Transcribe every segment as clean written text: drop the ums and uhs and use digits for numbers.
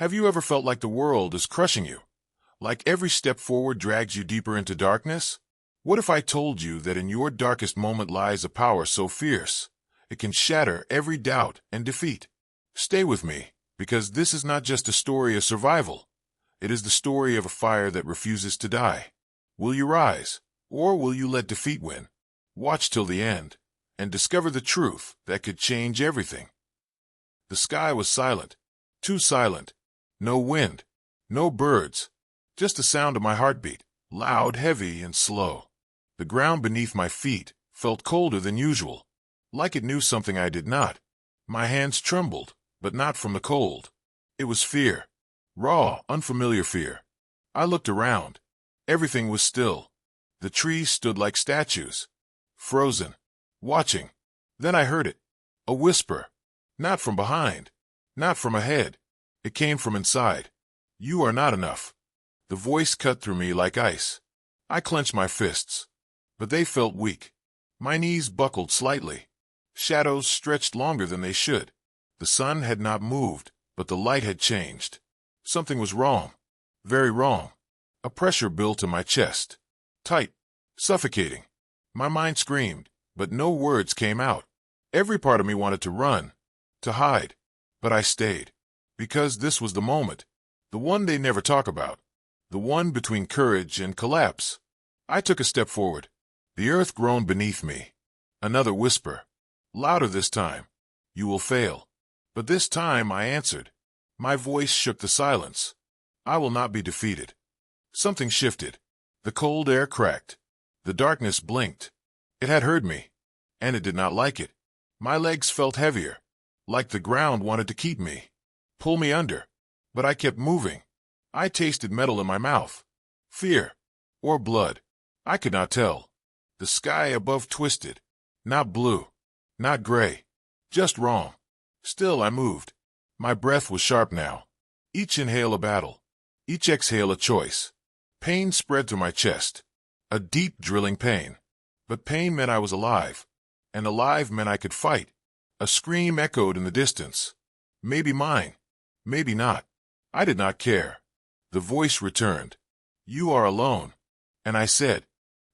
Have you ever felt like the world is crushing you? Like every step forward drags you deeper into darkness? What if I told you that in your darkest moment lies a power so fierce, it can shatter every doubt and defeat? Stay with me, because this is not just a story of survival. It is the story of a fire that refuses to die. Will you rise, or will you let defeat win? Watch till the end, and discover the truth that could change everything. The sky was silent, too silent. No wind, no birds, just the sound of my heartbeat, loud, heavy, and slow. The ground beneath my feet felt colder than usual, like it knew something I did not. My hands trembled, but not from the cold. It was fear, raw, unfamiliar fear. I looked around. Everything was still. The trees stood like statues, frozen, watching. Then I heard it, a whisper, not from behind, not from ahead. It came from inside. You are not enough. The voice cut through me like ice. I clenched my fists, but they felt weak. My knees buckled slightly. Shadows stretched longer than they should. The sun had not moved, but the light had changed. Something was wrong, very wrong. A pressure built in my chest, tight, suffocating. My mind screamed, but no words came out. Every part of me wanted to run, to hide, but I stayed. Because this was the moment, the one they never talk about, the one between courage and collapse. I took a step forward. The earth groaned beneath me. Another whisper, louder this time. You will fail. But this time I answered. My voice shook the silence. I will not be defeated. Something shifted. The cold air cracked. The darkness blinked. It had heard me, and it did not like it. My legs felt heavier, like the ground wanted to keep me, pull me under. But I kept moving. I tasted metal in my mouth. Fear, or blood. I could not tell. The sky above twisted. Not blue, not gray, just wrong. Still I moved. My breath was sharp now. Each inhale a battle, each exhale a choice. Pain spread through my chest. A deep drilling pain. But pain meant I was alive, and alive meant I could fight. A scream echoed in the distance. Maybe mine, maybe not. I did not care. The voice returned. You are alone. And I said.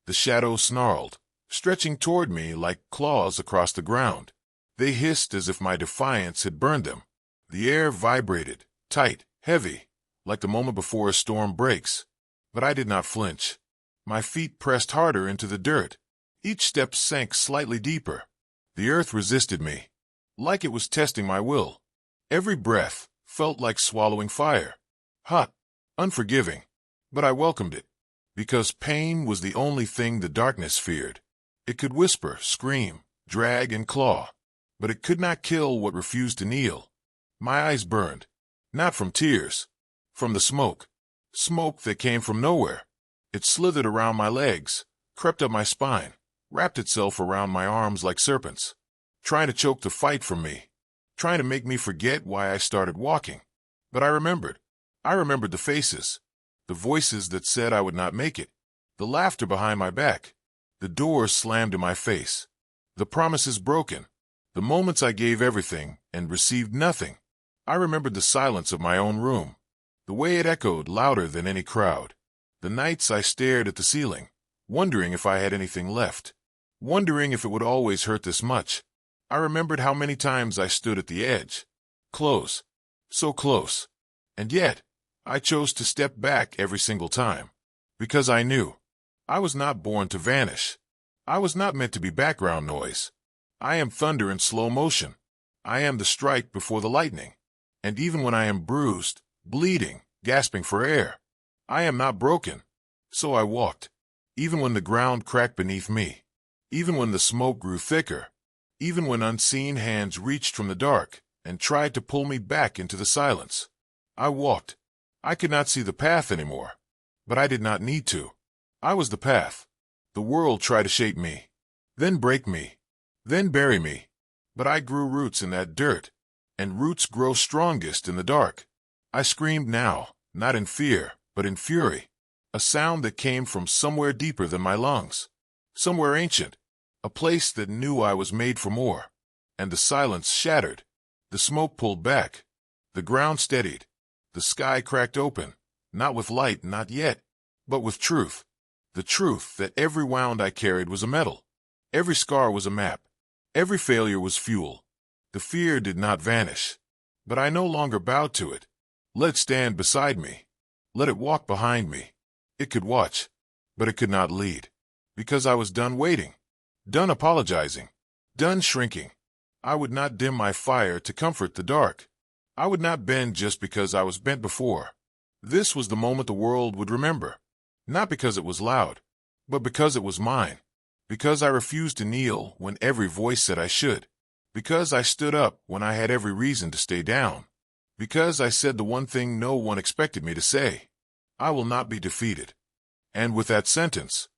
The shadows snarled, stretching toward me like claws across the ground. They hissed as if my defiance had burned them. The air vibrated, tight, heavy, like the moment before a storm breaks. But I did not flinch. My feet pressed harder into the dirt. Each step sank slightly deeper. The earth resisted me, like it was testing my will. Every breath felt like swallowing fire. Hot, unforgiving. But I welcomed it, because pain was the only thing the darkness feared. It could whisper, scream, drag, and claw, but it could not kill what refused to kneel. My eyes burned, not from tears, from the smoke. Smoke that came from nowhere. It slithered around my legs, crept up my spine, wrapped itself around my arms like serpents, trying to choke the fight from me, trying to make me forget why I started walking. But I remembered. I remembered the faces, the voices that said I would not make it, the laughter behind my back, the doors slammed in my face, the promises broken, the moments I gave everything and received nothing. I remembered the silence of my own room, the way it echoed louder than any crowd, the nights I stared at the ceiling, wondering if I had anything left, wondering if it would always hurt this much. I remembered how many times I stood at the edge, close, so close, and yet I chose to step back every single time, because I knew I was not born to vanish. I was not meant to be background noise. I am thunder in slow motion. I am the strike before the lightning. And even when I am bruised, bleeding, gasping for air, I am not broken. So I walked, even when the ground cracked beneath me, even when the smoke grew thicker, even when unseen hands reached from the dark and tried to pull me back into the silence. I walked. I could not see the path anymore, but I did not need to. I was the path. The world tried to shape me, then break me, then bury me. But I grew roots in that dirt, and roots grow strongest in the dark. I screamed now, not in fear, but in fury, a sound that came from somewhere deeper than my lungs, somewhere ancient, a place that knew I was made for more. And the silence shattered. The smoke pulled back. The ground steadied. The The sky cracked open, not with light, not yet, but with truth. The truth that every wound I carried was a medal. Every scar was a map. Every failure was fuel. The fear did not vanish, but I no longer bowed to it. Let it stand beside me. Let it walk behind me. It could watch, but it could not lead, because I was done waiting, done apologizing, done shrinking. I would not dim my fire to comfort the dark. I would not bend just because I was bent before. This was the moment the world would remember, not because it was loud, but because it was mine, because I refused to kneel when every voice said I should, because I stood up when I had every reason to stay down, because I said the one thing no one expected me to say: I will not be defeated. And with that sentence,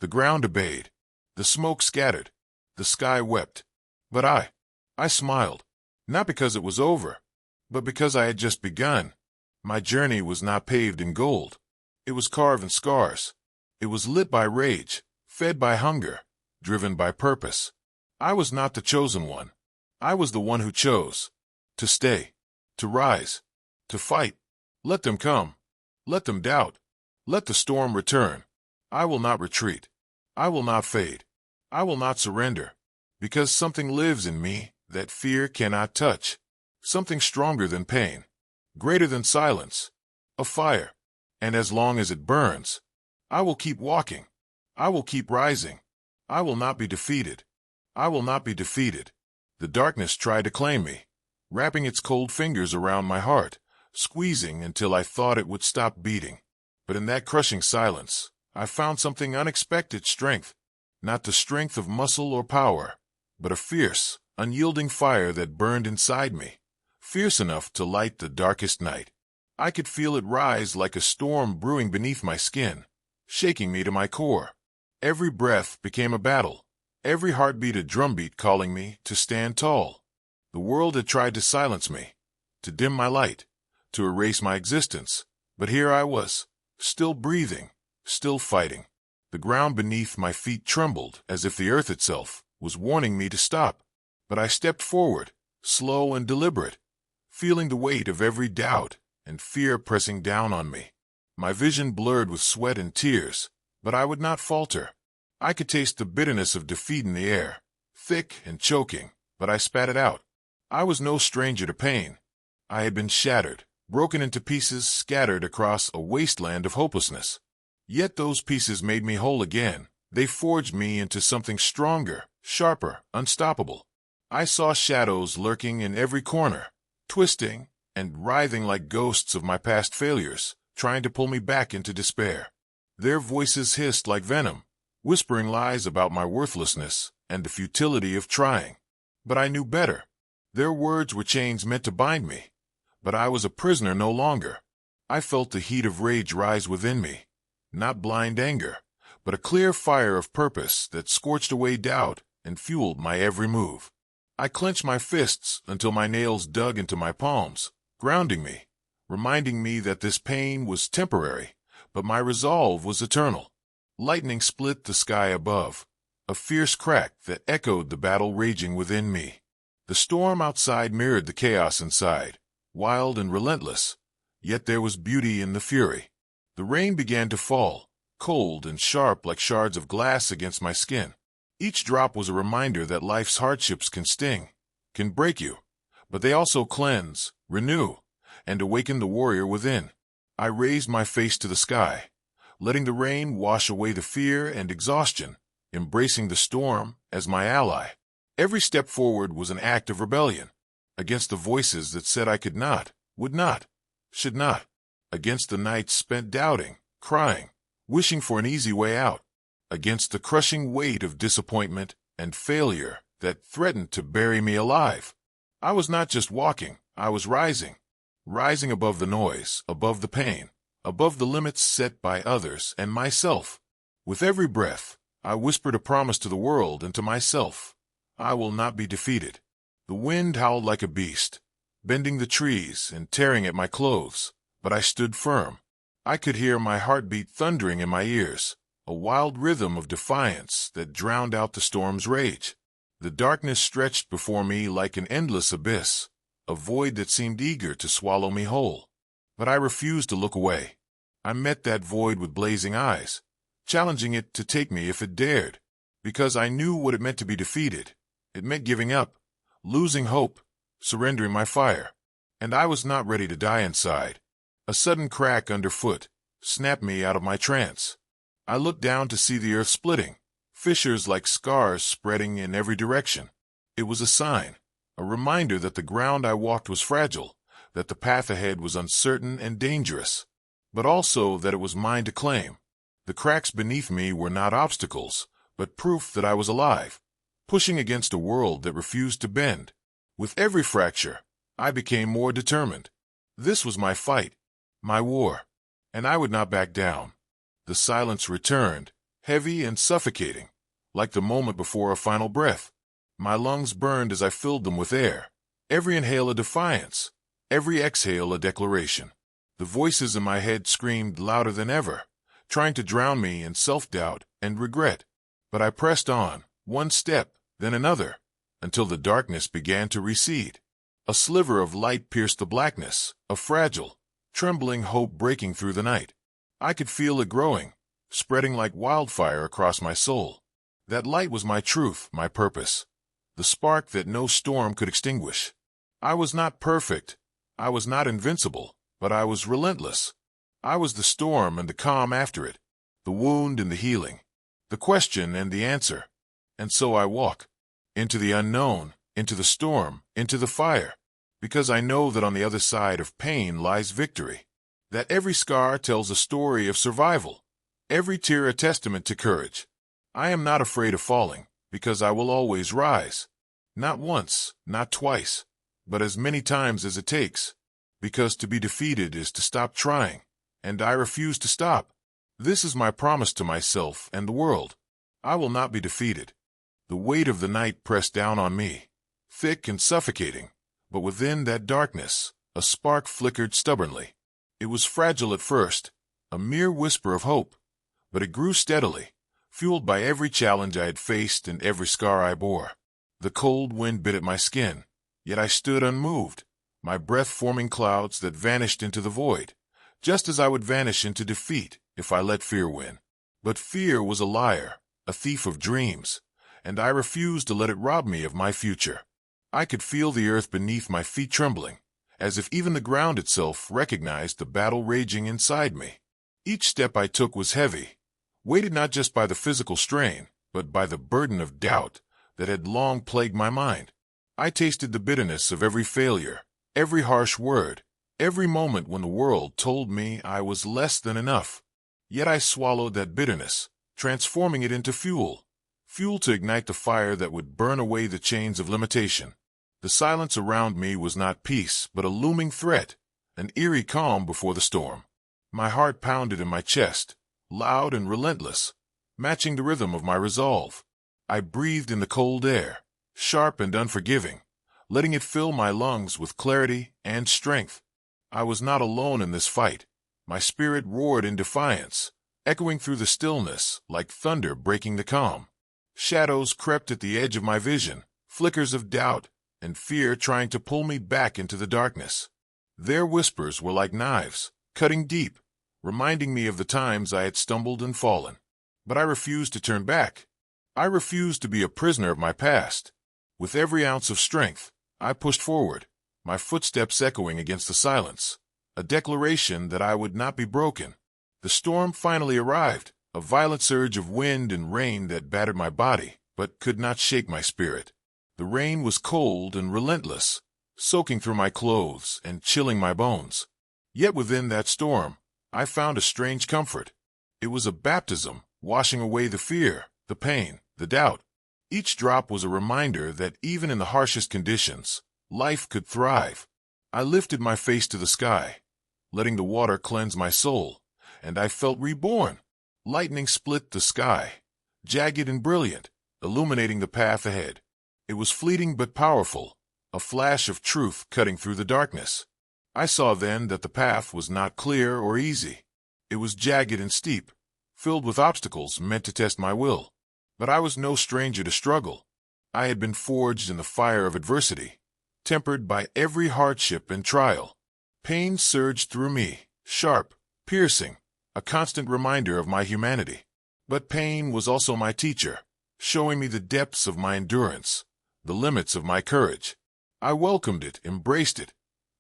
the ground obeyed, the smoke scattered, the sky wept. But I smiled, not because it was over, but because I had just begun. My journey was not paved in gold. It was carved in scars. It was lit by rage, fed by hunger, driven by purpose. I was not the chosen one. I was the one who chose to stay, to rise, to fight. Let them come. Let them doubt. Let the storm return. I will not retreat. I will not fade. I will not surrender, because something lives in me that fear cannot touch. Something stronger than pain, greater than silence, a fire. And as long as it burns, I will keep walking. I will keep rising. I will not be defeated. I will not be defeated. The darkness tried to claim me, wrapping its cold fingers around my heart, squeezing until I thought it would stop beating. But in that crushing silence, I found something unexpected: strength. Not the strength of muscle or power, but a fierce, unyielding fire that burned inside me, fierce enough to light the darkest night. I could feel it rise like a storm brewing beneath my skin, shaking me to my core. Every breath became a battle, every heartbeat a drumbeat calling me to stand tall. The world had tried to silence me, to dim my light, to erase my existence, but here I was, still breathing, still fighting. The ground beneath my feet trembled as if the earth itself was warning me to stop. But I stepped forward, slow and deliberate, feeling the weight of every doubt and fear pressing down on me. My vision blurred with sweat and tears, but I would not falter. I could taste the bitterness of defeat in the air, thick and choking, but I spat it out. I was no stranger to pain. I had been shattered, broken into pieces, scattered across a wasteland of hopelessness. Yet those pieces made me whole again. They forged me into something stronger, sharper, unstoppable. I saw shadows lurking in every corner, twisting and writhing like ghosts of my past failures, trying to pull me back into despair. Their voices hissed like venom, whispering lies about my worthlessness and the futility of trying. But I knew better. Their words were chains meant to bind me, but I was a prisoner no longer. I felt the heat of rage rise within me, not blind anger, but a clear fire of purpose that scorched away doubt and fueled my every move. I clenched my fists until my nails dug into my palms, grounding me, reminding me that this pain was temporary, but my resolve was eternal. Lightning split the sky above, a fierce crack that echoed the battle raging within me. The storm outside mirrored the chaos inside, wild and relentless, yet there was beauty in the fury. The rain began to fall, cold and sharp like shards of glass against my skin. Each drop was a reminder that life's hardships can sting, can break you, but they also cleanse, renew, and awaken the warrior within. I raised my face to the sky, letting the rain wash away the fear and exhaustion, embracing the storm as my ally. Every step forward was an act of rebellion, against the voices that said I could not, would not, should not, against the nights spent doubting, crying, wishing for an easy way out, against the crushing weight of disappointment and failure that threatened to bury me alive. I was not just walking, I was rising, rising above the noise, above the pain, above the limits set by others and myself. With every breath, I whispered a promise to the world and to myself: I will not be defeated. The wind howled like a beast, bending the trees and tearing at my clothes, but I stood firm. I could hear my heartbeat thundering in my ears, a wild rhythm of defiance that drowned out the storm's rage. The darkness stretched before me like an endless abyss, a void that seemed eager to swallow me whole. But I refused to look away. I met that void with blazing eyes, challenging it to take me if it dared, because I knew what it meant to be defeated. It meant giving up, losing hope, surrendering my fire. And I was not ready to die inside. A sudden crack underfoot snapped me out of my trance. I looked down to see the earth splitting, fissures like scars spreading in every direction. It was a sign, a reminder that the ground I walked was fragile, that the path ahead was uncertain and dangerous, but also that it was mine to claim. The cracks beneath me were not obstacles, but proof that I was alive, pushing against a world that refused to bend. With every fracture, I became more determined. This was my fight, my war, and I would not back down. The silence returned, heavy and suffocating, like the moment before a final breath. My lungs burned as I filled them with air, every inhale a defiance, every exhale a declaration. The voices in my head screamed louder than ever, trying to drown me in self-doubt and regret. But I pressed on, one step, then another, until the darkness began to recede. A sliver of light pierced the blackness, a fragile, trembling hope breaking through the night. I could feel it growing, spreading like wildfire across my soul. That light was my truth, my purpose, the spark that no storm could extinguish. I was not perfect, I was not invincible, but I was relentless. I was the storm and the calm after it, the wound and the healing, the question and the answer. And so I walk, into the unknown, into the storm, into the fire, because I know that on the other side of pain lies victory, that every scar tells a story of survival, every tear a testament to courage. I am not afraid of falling, because I will always rise. Not once, not twice, but as many times as it takes, because to be defeated is to stop trying, and I refuse to stop. This is my promise to myself and the world. I will not be defeated. The weight of the night pressed down on me, thick and suffocating, but within that darkness, a spark flickered stubbornly. It was fragile at first, a mere whisper of hope, but it grew steadily, fueled by every challenge I had faced and every scar I bore. The cold wind bit at my skin, yet I stood unmoved, my breath forming clouds that vanished into the void, just as I would vanish into defeat if I let fear win. But fear was a liar, a thief of dreams, and I refused to let it rob me of my future. I could feel the earth beneath my feet trembling, as if even the ground itself recognized the battle raging inside me. Each step I took was heavy, weighted not just by the physical strain, but by the burden of doubt that had long plagued my mind. I tasted the bitterness of every failure, every harsh word, every moment when the world told me I was less than enough. Yet I swallowed that bitterness, transforming it into fuel to ignite the fire that would burn away the chains of limitation. The silence around me was not peace, but a looming threat, an eerie calm before the storm. My heart pounded in my chest, loud and relentless, matching the rhythm of my resolve. I breathed in the cold air, sharp and unforgiving, letting it fill my lungs with clarity and strength. I was not alone in this fight. My spirit roared in defiance, echoing through the stillness like thunder breaking the calm. Shadows crept at the edge of my vision, flickers of doubt and fear trying to pull me back into the darkness. Their whispers were like knives, cutting deep, reminding me of the times I had stumbled and fallen. But I refused to turn back. I refused to be a prisoner of my past. With every ounce of strength, I pushed forward, my footsteps echoing against the silence, a declaration that I would not be broken. The storm finally arrived, a violent surge of wind and rain that battered my body, but could not shake my spirit. The rain was cold and relentless, soaking through my clothes and chilling my bones. Yet within that storm, I found a strange comfort. It was a baptism, washing away the fear, the pain, the doubt. Each drop was a reminder that even in the harshest conditions, life could thrive. I lifted my face to the sky, letting the water cleanse my soul, and I felt reborn. Lightning split the sky, jagged and brilliant, illuminating the path ahead. It was fleeting but powerful, a flash of truth cutting through the darkness. I saw then that the path was not clear or easy. It was jagged and steep, filled with obstacles meant to test my will. But I was no stranger to struggle. I had been forged in the fire of adversity, tempered by every hardship and trial. Pain surged through me, sharp, piercing, a constant reminder of my humanity. But pain was also my teacher, showing me the depths of my endurance, the limits of my courage. I welcomed it, embraced it,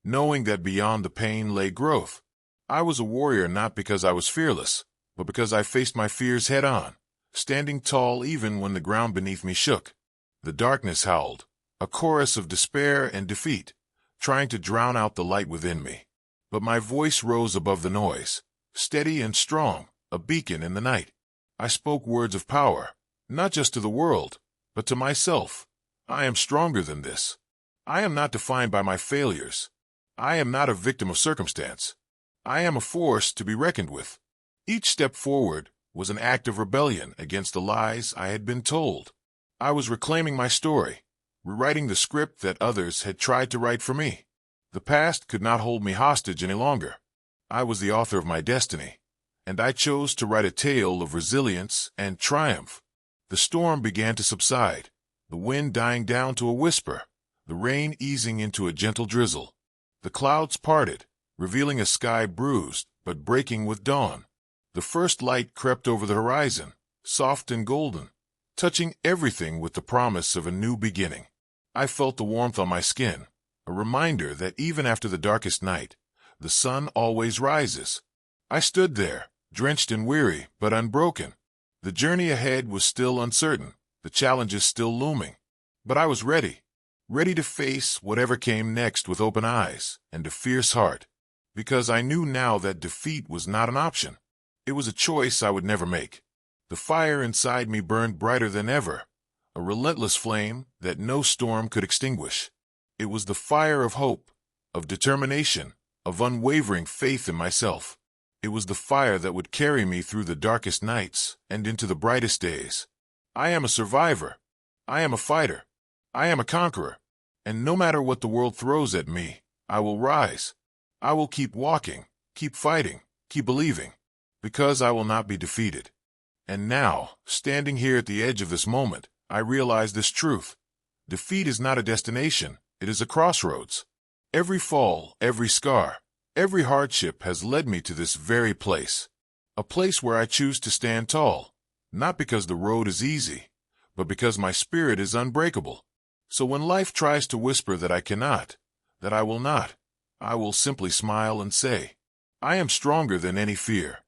knowing that beyond the pain lay growth. I was a warrior not because I was fearless, but because I faced my fears head-on, standing tall even when the ground beneath me shook. The darkness howled, a chorus of despair and defeat, trying to drown out the light within me. But my voice rose above the noise, steady and strong, a beacon in the night. I spoke words of power, not just to the world, but to myself. I am stronger than this. I am not defined by my failures. I am not a victim of circumstance. I am a force to be reckoned with. Each step forward was an act of rebellion against the lies I had been told. I was reclaiming my story, rewriting the script that others had tried to write for me. The past could not hold me hostage any longer. I was the author of my destiny, and I chose to write a tale of resilience and triumph. The storm began to subside, the wind dying down to a whisper, the rain easing into a gentle drizzle. The clouds parted, revealing a sky bruised but breaking with dawn. The first light crept over the horizon, soft and golden, touching everything with the promise of a new beginning. I felt the warmth on my skin, a reminder that even after the darkest night, the sun always rises. I stood there, drenched and weary, but unbroken. The journey ahead was still uncertain, the challenges still looming. But I was ready to face whatever came next with open eyes and a fierce heart, because I knew now that defeat was not an option. It was a choice I would never make. The fire inside me burned brighter than ever, a relentless flame that no storm could extinguish. It was the fire of hope, of determination, of unwavering faith in myself. It was the fire that would carry me through the darkest nights and into the brightest days. I am a survivor. I am a fighter. I am a conqueror. And no matter what the world throws at me, I will rise. I will keep walking, keep fighting, keep believing, because I will not be defeated. And now, standing here at the edge of this moment, I realize this truth. Defeat is not a destination, it is a crossroads. Every fall, every scar, every hardship has led me to this very place. A place where I choose to stand tall, not because the road is easy, but because my spirit is unbreakable. So when life tries to whisper that I cannot, that I will not, I will simply smile and say, I am stronger than any fear,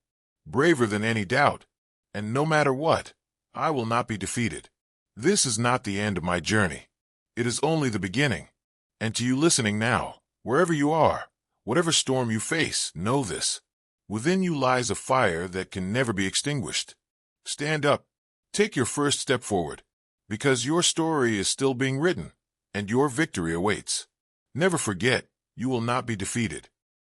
braver than any doubt, and no matter what, I will not be defeated. This is not the end of my journey. It is only the beginning. And to you listening now, wherever you are, whatever storm you face, know this. Within you lies a fire that can never be extinguished. Stand up. Take your first step forward, because your story is still being written, and your victory awaits. Never forget, you will not be defeated.